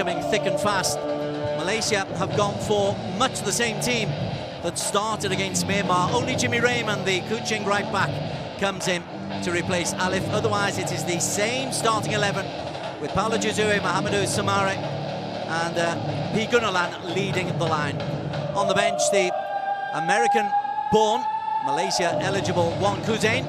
Coming thick and fast. Malaysia have gone for much the same team that started against Myanmar. Only Jimmy Raymond, the Kuching right back, comes in to replace Alif. Otherwise, it is the same starting 11 with Paolo Juzue, Mahamadou Samare and P. Gunalan leading the line. On the bench, the American-born, Malaysia-eligible Wan Kuzain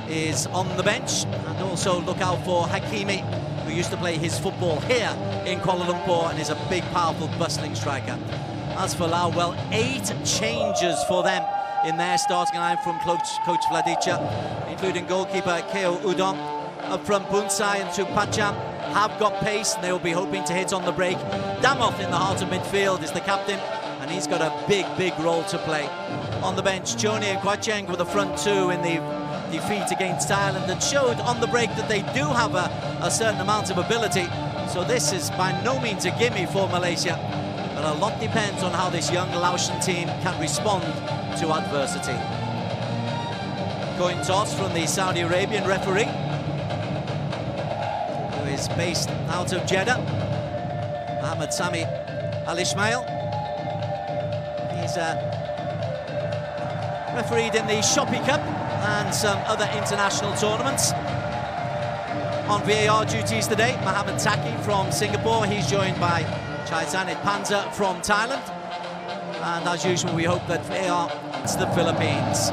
is on the bench. And also look out for Hakimi, who used to play his football here in Kuala Lumpur and is a big, powerful, bustling striker. As for Laos, well, 8 changes for them in their starting line from Coach Vladicha, including goalkeeper Keo Udom. Up front, Bunsai and Supacham have got pace, and they will be hoping to hit on the break. Damoth in the heart of midfield is the captain, and he's got a big, big role to play. On the bench, Choni and Kwacheng with the front two in the defeat against Thailand, that showed on the break that they do have a certain amount of ability. So this is by no means a gimme for Malaysia, but a lot depends on how this young Laotian team can respond to adversity. Coin toss from the Saudi Arabian referee, who is based out of Jeddah, Mohammed Sami Al-Ismail. He's refereed in the Shopee Cup and some other international tournaments. On VAR duties today, Mohamed Taki from Singapore. He's joined by Chaizanit Panza from Thailand. And as usual, we hope that VAR is the Philippines.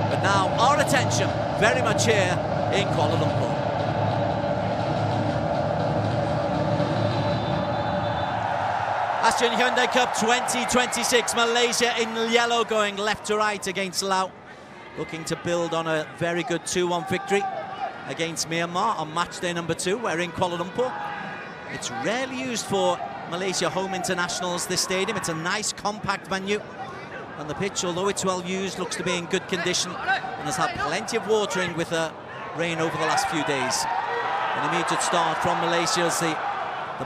But now, our attention very much here in Kuala Lumpur. Asean Hyundai Cup 2026, Malaysia in yellow going left to right against Laos, looking to build on a very good 2-1 victory against Myanmar on match day number 2. We're in Kuala Lumpur. It's rarely used for Malaysia home internationals, this stadium. It's a nice compact venue, and the pitch, although it's well used, looks to be in good condition and has had plenty of watering with the rain over the last few days. An immediate start from Malaysia as the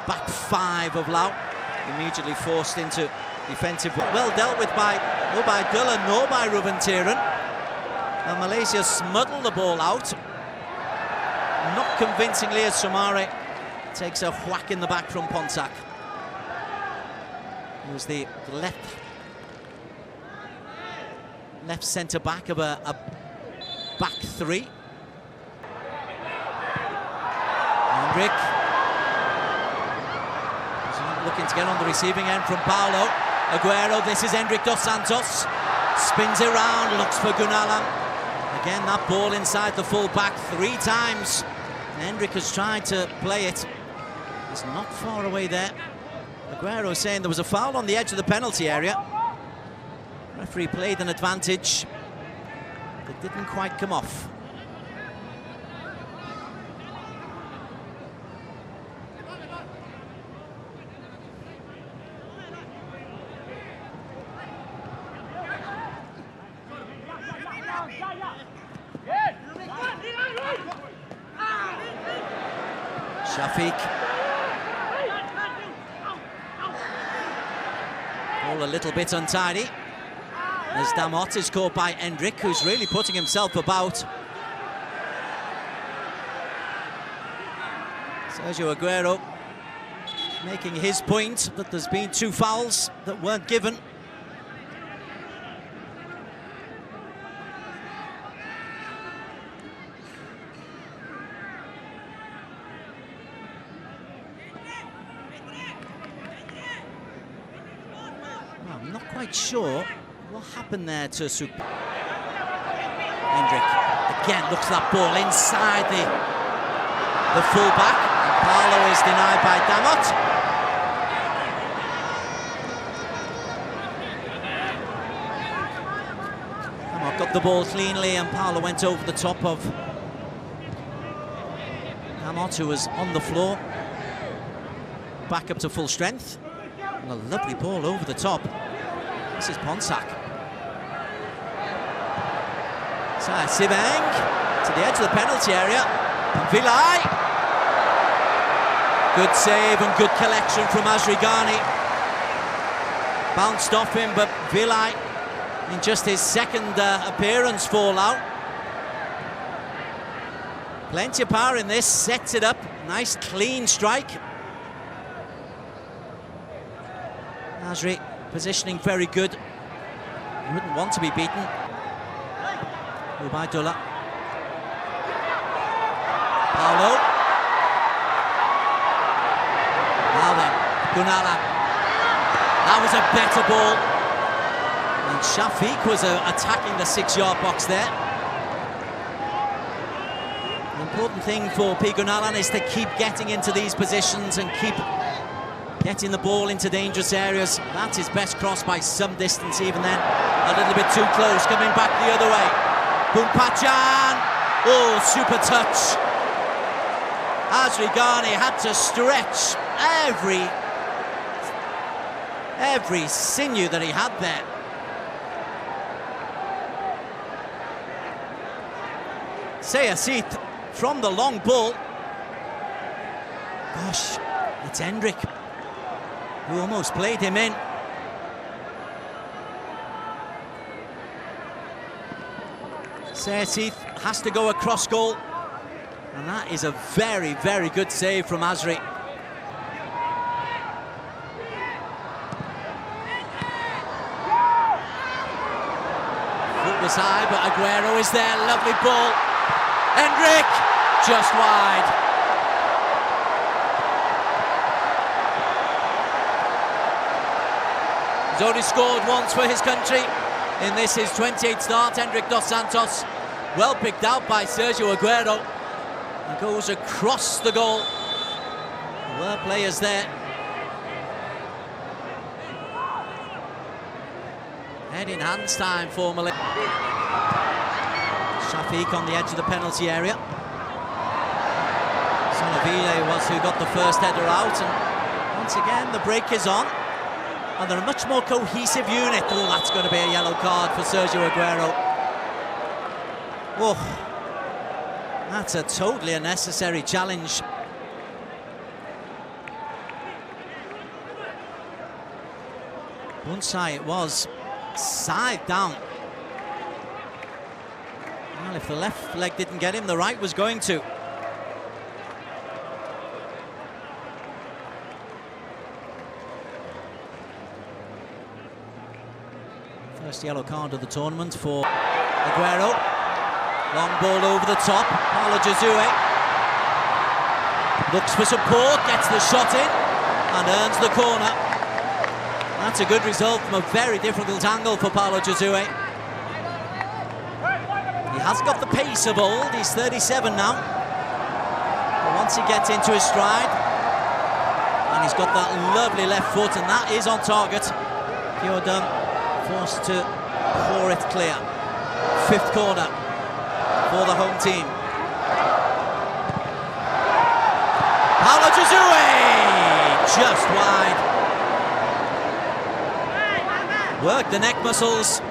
back 5 of Laos immediately forced into defensive. Well dealt with by Ubaidullah, nor by Ruben Tiran. And Malaysia smuggled the ball out, not convincingly, as Samare takes a whack in the back from Ponsak. He was the left centre back of a back 3. Hendrik looking to get on the receiving end from Paulo Aguero. This is Hendrik Dos Santos, spins it round, looks for Gunalan. Again, that ball inside the full back 3 times. Hendrik has tried to play it. He's not far away there. Aguero saying there was a foul on the edge of the penalty area. Referee played an advantage that didn't quite come off. Shafiq. All a little bit untidy. As Damoth is caught by Hendrik, who's really putting himself about. Sergio Aguero making his point that there's been 2 fouls that weren't given. I'm not quite sure what happened there to Hendrik. Again, looks that ball inside the full-back. Paulo is denied by Damoth. Damoth got the ball cleanly, and Paulo went over the top of Damoth, who was on the floor. Back up to full strength. And a lovely ball over the top. This is Ponsak. Sivang to the edge of the penalty area. And Vilai. Good save and good collection from Azrigani. Bounced off him, but Vilai, in just his second appearance, fall out. Plenty of power in this, sets it up. Nice clean strike. Asri positioning very good. He wouldn't want to be beaten. Ubaidullah. Paolo. Now then, Gunala. That was a better ball. And Shafiq was attacking the 6-yard box there. The important thing for P. Gunalan is to keep getting into these positions and keep getting the ball into dangerous areas. That's his best cross by some distance, even then. A little bit too close, coming back the other way. Bumpachan! Oh, super touch. Asri Ghani had to stretch every sinew that he had there. Sayasith from the long ball. Gosh, it's Hendrik who almost played him in. Sayasith has to go across goal, and that is a very, very good save from Asri. Foot was high, but Aguero is there. Lovely ball. Hendrik, just wide. He's only scored once for his country in this, his 28th start. Hendrik dos Santos, well picked out by Sergio Aguero, and goes across the goal. There were players there. Head in hands time for Malay. Shafiq on the edge of the penalty area. Sonavile was who got the first header out, and once again the break is on, and they're a much more cohesive unit. Oh, that's going to be a yellow card for Sergio Aguero. Oh, that's a totally unnecessary challenge. Bunsai it was, side down. Well, if the left leg didn't get him, the right was going to. First yellow card of the tournament for Aguero. Long ball over the top. Paulo Josue looks for support, gets the shot in, and earns the corner. That's a good result from a very difficult angle for Paulo Josue. He has got the pace of old, he's 37 now. But once he gets into his stride, and he's got that lovely left foot, and that is on target. Kyodum forced to pour it clear. 5th corner for the home team. Paulo Josue! Just wide. Work the neck muscles.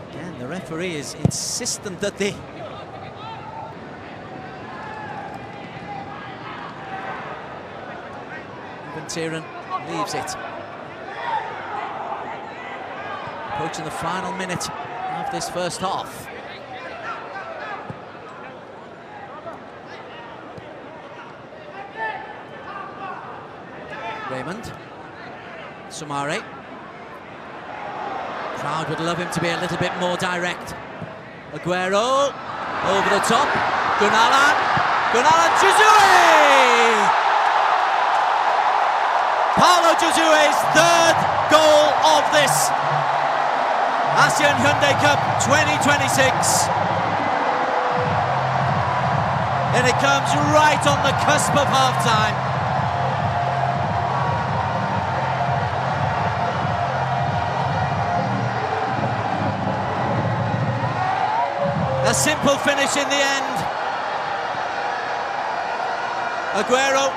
Again, the referee is insistent that they... Tyran leaves it. Approaching the final minute of this first half. Raymond. Sumare. Crowd would love him to be a little bit more direct. Aguero over the top. Gunalan. Josue! Paulo Josue's 3rd goal of this Asean Hyundai Cup 2026. And it comes right on the cusp of half-time. A simple finish in the end. Aguero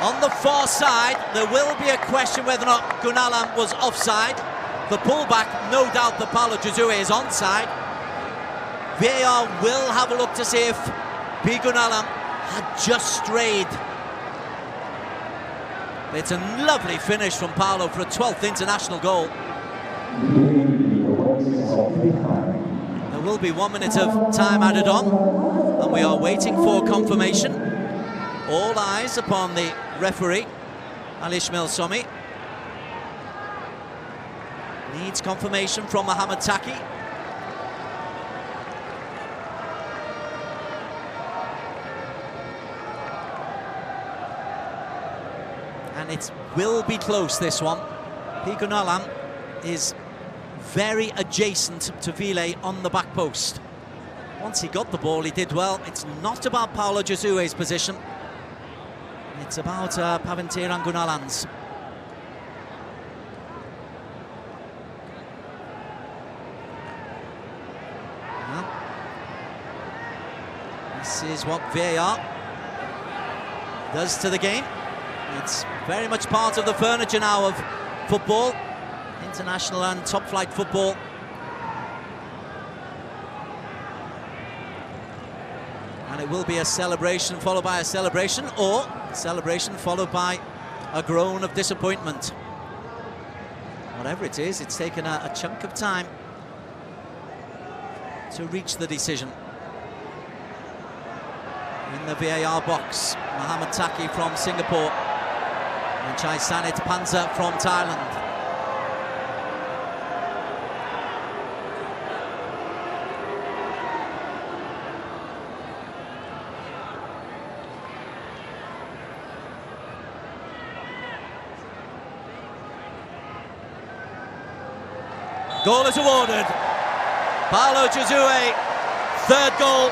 on the far side. There will be a question whether or not Gunalan was offside. The pullback, no doubt that Paulo Josue is onside. VAR will have a look to see if P. Gunalan had just strayed. It's a lovely finish from Paulo for a 12th international goal. There will be 1 minute of time added on, and we are waiting for confirmation. All eyes upon the referee, Ali Ismail Somi. Needs confirmation from Mohamed Taki. And it will be close, this one. Pigunalan is very adjacent to Ville on the back post. Once he got the ball, he did well. It's not about Paolo Josue's position. It's about Paventeran Gunalan's. This is what VAR does to the game. It's very much part of the furniture now of football, international and top-flight football. And it will be a celebration followed by a celebration, or a celebration followed by a groan of disappointment. Whatever it is, it's taken a chunk of time to reach the decision. In the VAR box, Mohamed Taki from Singapore and Chai Sanit Panza from Thailand. Goal is awarded. Paolo Josue, third goal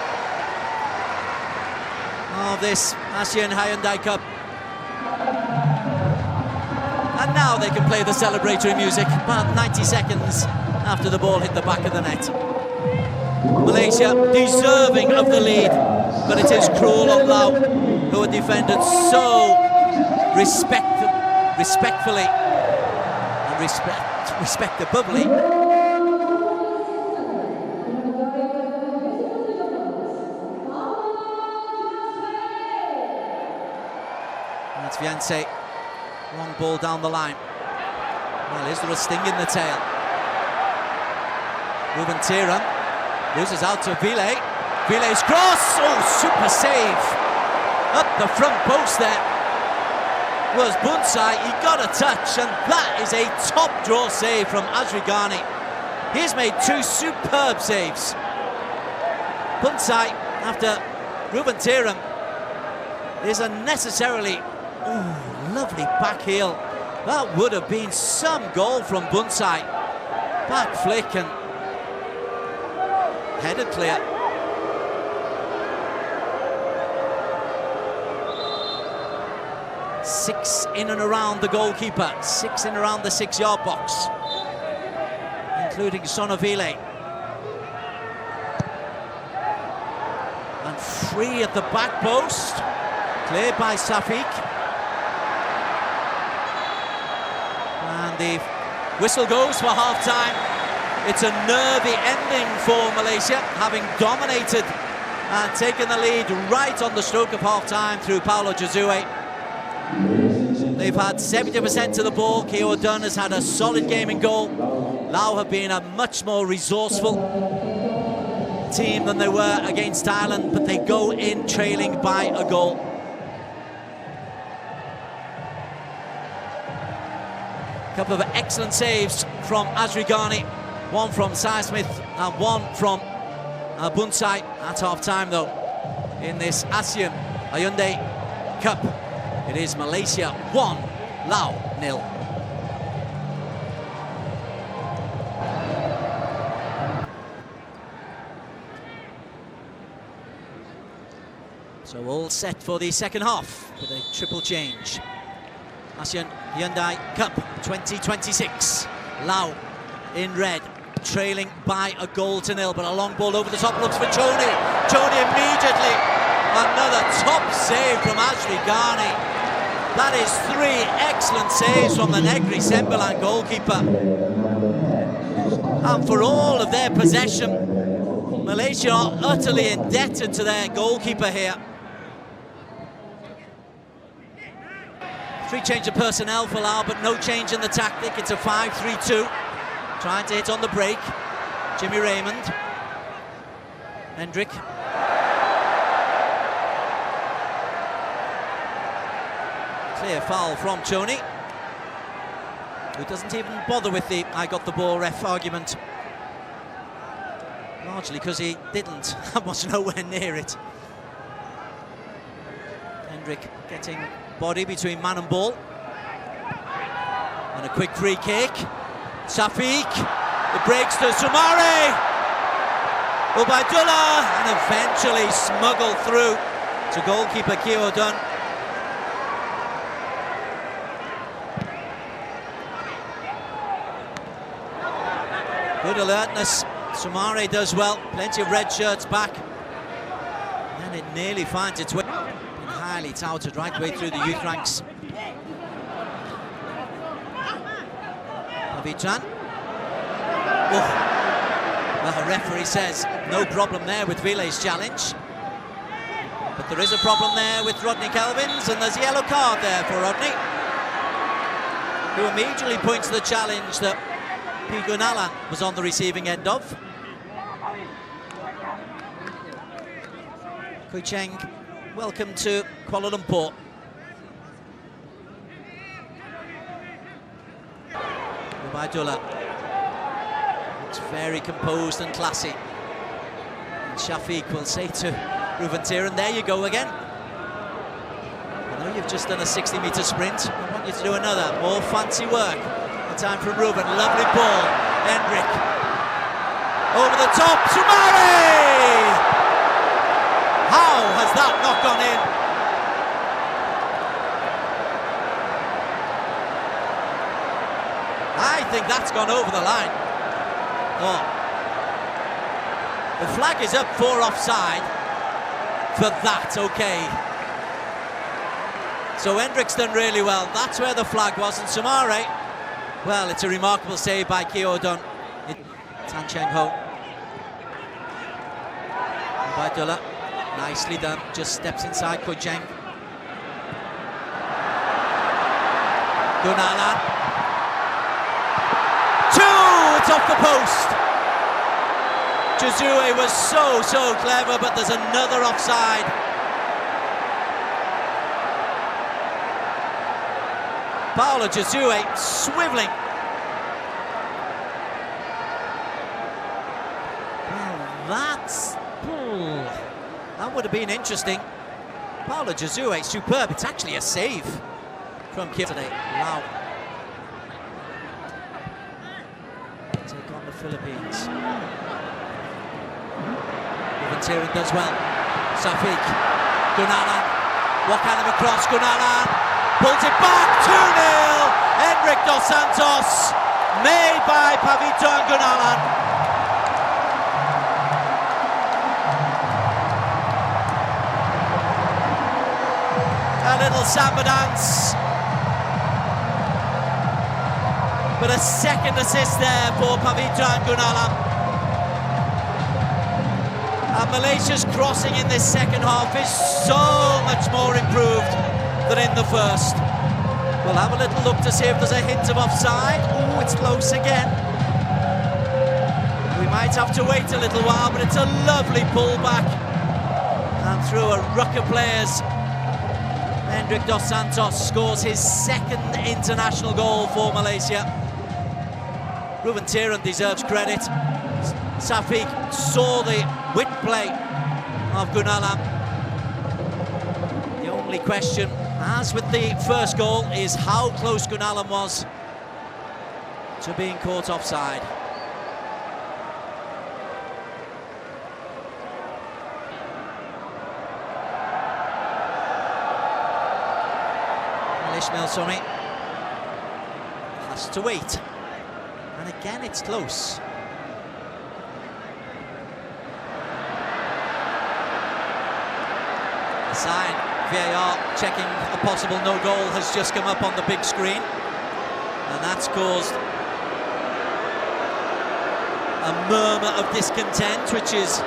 of this Asean Hyundai Cup. And now they can play the celebratory music about 90 seconds after the ball hit the back of the net. Malaysia deserving of the lead, but it is cruel on Lao, who are defended so respectfully and respectably. That's Fiance. Long ball down the line. Well, is there a sting in the tail? Ruben Tira loses out to Ville. Ville's cross! Oh, super save! Up the front post there was Bunsai. He got a touch, and that is a top draw save from Azrigani. He's made two superb saves. Bunsai, after Ruben Tira, is unnecessarily... Ooh, lovely back heel. That would have been some goal from Bunsai. Back flick and headed clear. Six in and around the goalkeeper. Six in around the 6-yard box, including Sonovile. And free at the back post. Cleared by Safik. And the whistle goes for half-time. It's a nervy ending for Malaysia, having dominated and taken the lead right on the stroke of half-time through Paolo Josue. They've had 70% of the ball. Keo Dunn has had a solid game in goal. Lao have been a much more resourceful team than they were against Thailand, but they go in trailing by a goal. Couple of excellent saves from Azrigani, one from Sai Smith and one from Bunsai at half-time, though. In this Asean Hyundai Cup, it is Malaysia 1, Lao 0. So all set for the second half with a triple change. Asean Hyundai Cup 2026. Lao in red, trailing by a goal to nil, but a long ball over the top looks for Choni. Choni immediately. Another top save from Azrigani. That is 3 excellent saves from the Negri Sembilan goalkeeper. And for all of their possession, Malaysia are utterly indebted to their goalkeeper here. 3 change of personnel for Lao, but no change in the tactic. It's a 5-3-2. Trying to hit on the break. Jimmy Raymond. Hendrik. Clear foul from Tony, who doesn't even bother with the "I got the ball" ref argument. Largely because he didn't, and was nowhere near it. Hendrik getting body between man and ball. And a quick free kick. Safik, it breaks to Soumare. Ubaidullah, and eventually smuggled through to goalkeeper Kyo Dunn. Good alertness. Soumare does well. Plenty of red shirts back. And it nearly finds its way. Been highly touted right the way through the youth ranks. Avichan. Oh. Well, the referee says no problem there with Vile's challenge. But there is a problem there with Rodney Kelvins, and there's a yellow card there for Rodney, who immediately points to the challenge that P. Gunalan was on the receiving end of. Kui Cheng, welcome to Kuala Lumpur. Ubaidullah looks very composed and classy. And Shafiq will say to Reuven Tieran, there you go again. I know you've just done a 60-metre sprint. I want you to do another, more fancy work. The time from Reuven, lovely ball. Hendrik over the top, Soumare! How has that not gone in? I think that's gone over the line. Oh. The flag is up for offside for that, okay. So Hendrik's done really well. That's where the flag was, and Soumare, well, it's a remarkable save by Kyo Dunn. Tan Cheng Ho. Ubaidullah, nicely done, just steps inside Kui Cheng. Gunalan. It's off the post. Josue was so clever, but there's another offside. Paolo Josue swivelling. Well, that would have been interesting. Paolo Josue, superb. It's actually a save from Kim today. Wow. Take on the Philippines. Reuven Tieran does well. Safik. Gunalan. What kind of a cross? Gunalan pulls it back. 2-0. Henrik Dos Santos. Made by Pavito and Gunalan. A little samba dance. But a second assist there for Pavito and Gunalan. And Malaysia's crossing in this second half is so much more improved than in the first. We'll have a little look to see if there's a hint of offside. Oh, it's close again. We might have to wait a little while, but it's a lovely pullback. And through a ruck of players, Henrik Dos Santos scores his second international goal for Malaysia. Reuven Tieran deserves credit. Safik saw the wit play of Gunalan. The only question, as with the first goal, is how close Gunalan was to being caught offside. Ismail Sommi has to wait, and again it's close. A sign, VAR checking a possible no goal has just come up on the big screen, and that's caused a murmur of discontent, which is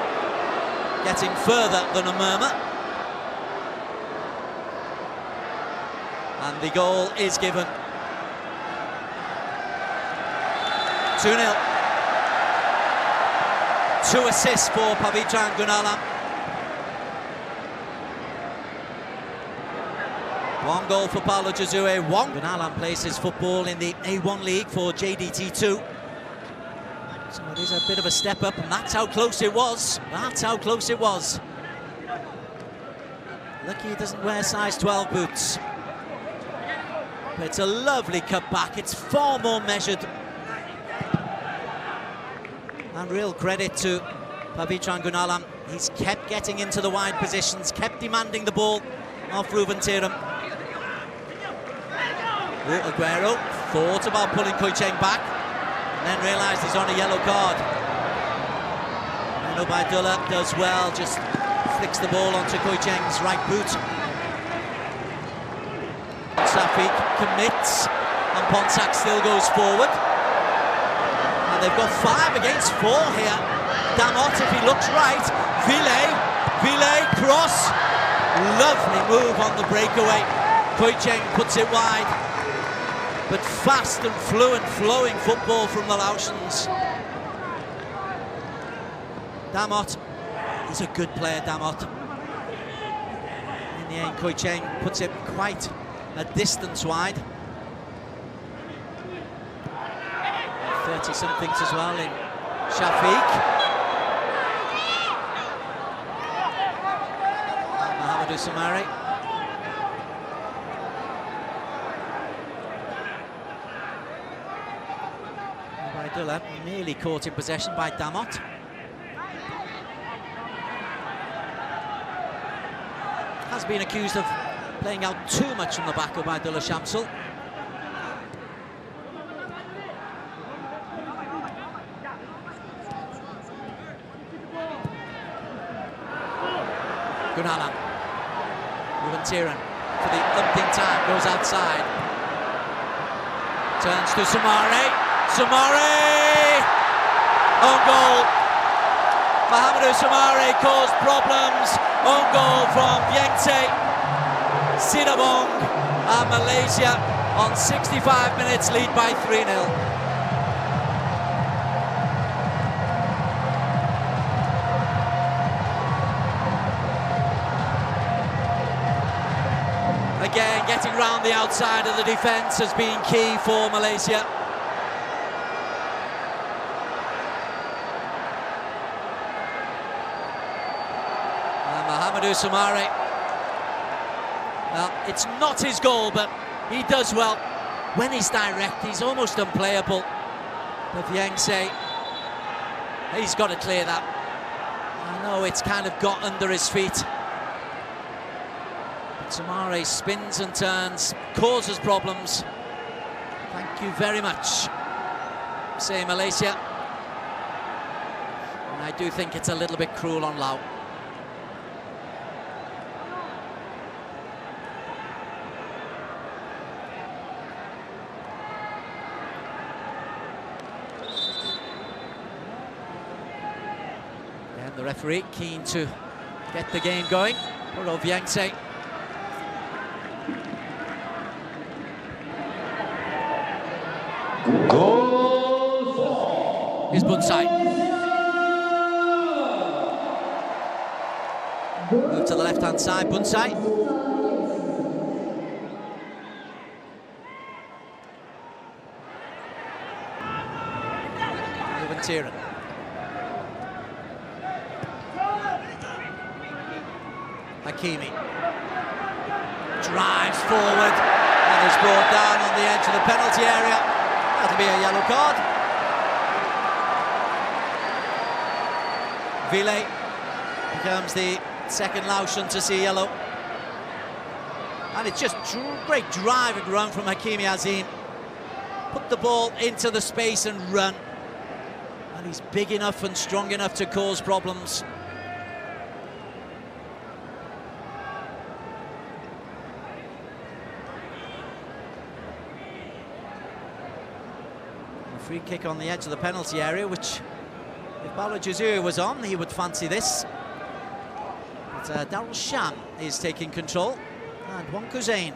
getting further than a murmur. And the goal is given. 2-0. 2 assists for Pavitra Gunalan. 1 goal for Paulo Josue, 1. Gunalan plays his football in the A1 League for JDT2. So it is a bit of a step up, and that's how close it was. That's how close it was. Lucky he doesn't wear size 12 boots. But it's a lovely cut back. It's far more measured. And real credit to Pavitra Gunalan. He's kept getting into the wide positions, kept demanding the ball off Ruben Tiram. Aguero thought about pulling Kuicheng back, and then realised he's on a yellow card. And Ubaidullah does well, just flicks the ball onto Kuicheng's right boot. Safik commits, and Ponsak still goes forward. And they've got 5 against 4 here. Damot, if he looks right. Ville, cross. Lovely move on the breakaway. Kuicheng puts it wide. But fast and fluent, flowing football from the Laotians. Damot, he's a good player, Damot. In the end, Kuicheng puts it quite a distance wide. 30-somethings as well in Shafiq. Mohamedou Soumaré. Ubaidullah nearly caught in possession by Damot. Has been accused of playing out too much from the back of Ubaidullah Shamsul. Gunalan. Ruben Tiram for the umpteenth time goes outside. Turns to Soumaré. Own goal. Mohamedou Soumaré caused problems. Own goal from Yengtse. Sinabong and Malaysia on 65 minutes lead by 3-0. Again, getting round the outside of the defence has been key for Malaysia. And Mohamedou Soumaré. Well, it's not his goal, but he does well. When he's direct, he's almost unplayable. But Yengtse, he's got to clear that. I know it's kind of got under his feet. Soumaré spins and turns, causes problems. Thank you very much, say Malaysia. And I do think it's a little bit cruel on Lao. And the referee keen to get the game going. Poor old Yengtse. Here's Bunsai. Move to the left-hand side, Bunsai. Ruben Tiram. Hakimi. Drives forward and is brought down on the edge of the penalty area. That'll be a yellow card. Ville becomes the second Laotian to see yellow. And it's just great driving run from Hakimi Azim. Put the ball into the space and run. And he's big enough and strong enough to cause problems. Free kick on the edge of the penalty area, which, if Paulo Josue was on, he would fancy this. But Darryl Sham is taking control, and Wong-Kuzain.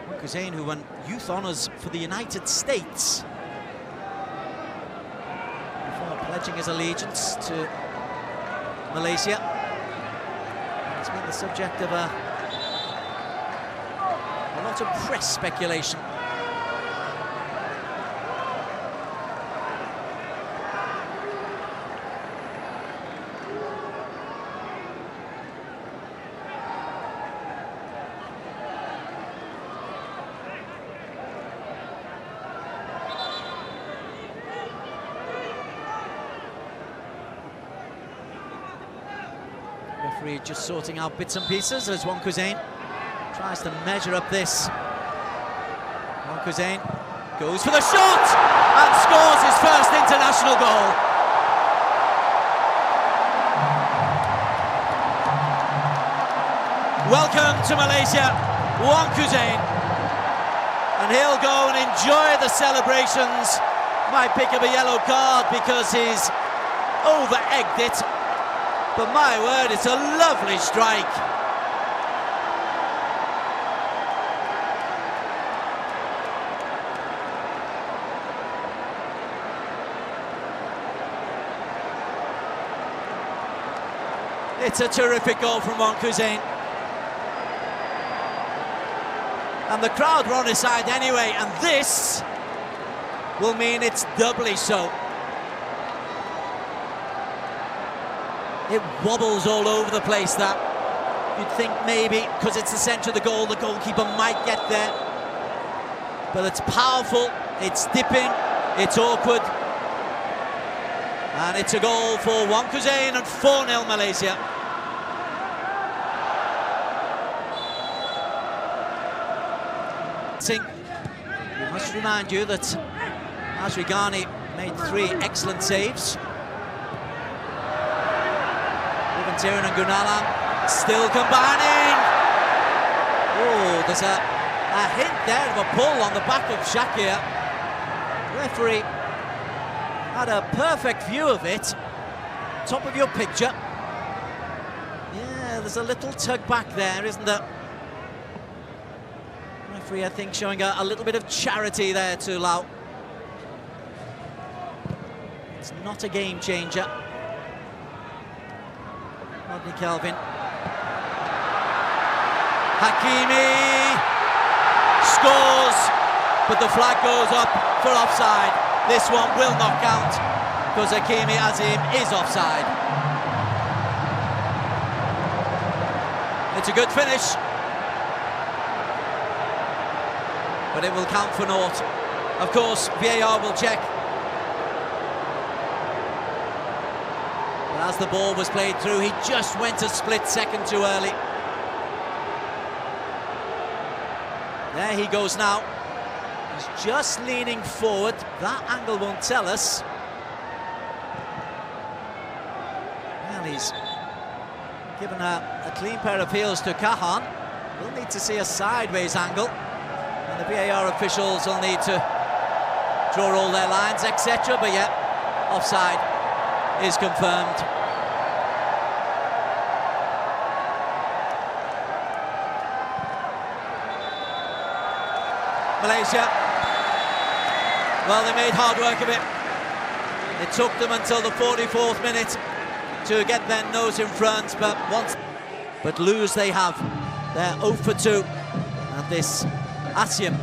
Wong-Kuzain, who won youth honours for the United States. pledging his allegiance to Malaysia. It's been the subject of a lot of press speculation. Referee just sorting out bits and pieces as Wong Kuzain tries to measure up this. Wong Kuzain goes for the shot and scores his first international goal. Welcome to Malaysia, Wong Kuzain. And he'll go and enjoy the celebrations. Might pick up a yellow card because he's over-egged it. But my word, it's a lovely strike. It's a terrific goal from Wong Kuzain. And the crowd were on his side anyway, and this will mean it's doubly so. It wobbles all over the place, that. You'd think maybe, because it's the centre of the goal, the goalkeeper might get there. But it's powerful, it's dipping, it's awkward. And it's a goal for Wong Kuzain and 4-0 Malaysia. We must remind you that Ashraf Ghani made 3 excellent saves. Tayang and Gunalan still combining. Oh, there's a hint there of a pull on the back of Shakir. Referee had a perfect view of it. Top of your picture. Yeah, there's a little tug back there, isn't there? Referee, I think, showing a little bit of charity there to Lao. It's not a game changer. Rodney Kelvin. Hakimi scores, but the flag goes up for offside. This one will not count because Hakimi Azim is offside. It's a good finish, but it will count for naught. Of course, VAR will check. As the ball was played through, he just went a split second too early. There he goes now. He's just leaning forward. That angle won't tell us. Well, he's given a clean pair of heels to Kahan. We'll need to see a sideways angle. And the VAR officials will need to draw all their lines, etc. But yeah, offside is confirmed. Malaysia, well, they made hard work of it. It took them until the 44th minute to get their nose in front, but lose they have. They're 0 for 2 at this Asean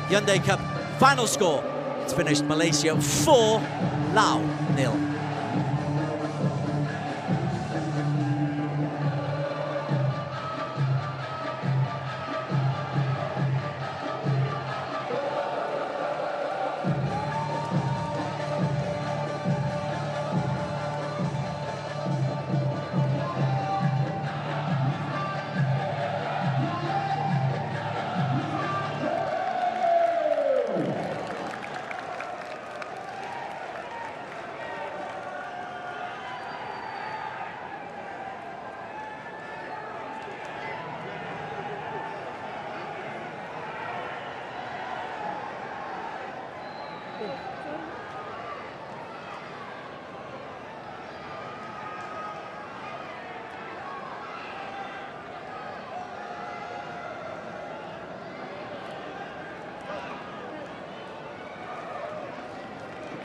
Hyundai Cup final score. It's finished Malaysia 4, Laos 0.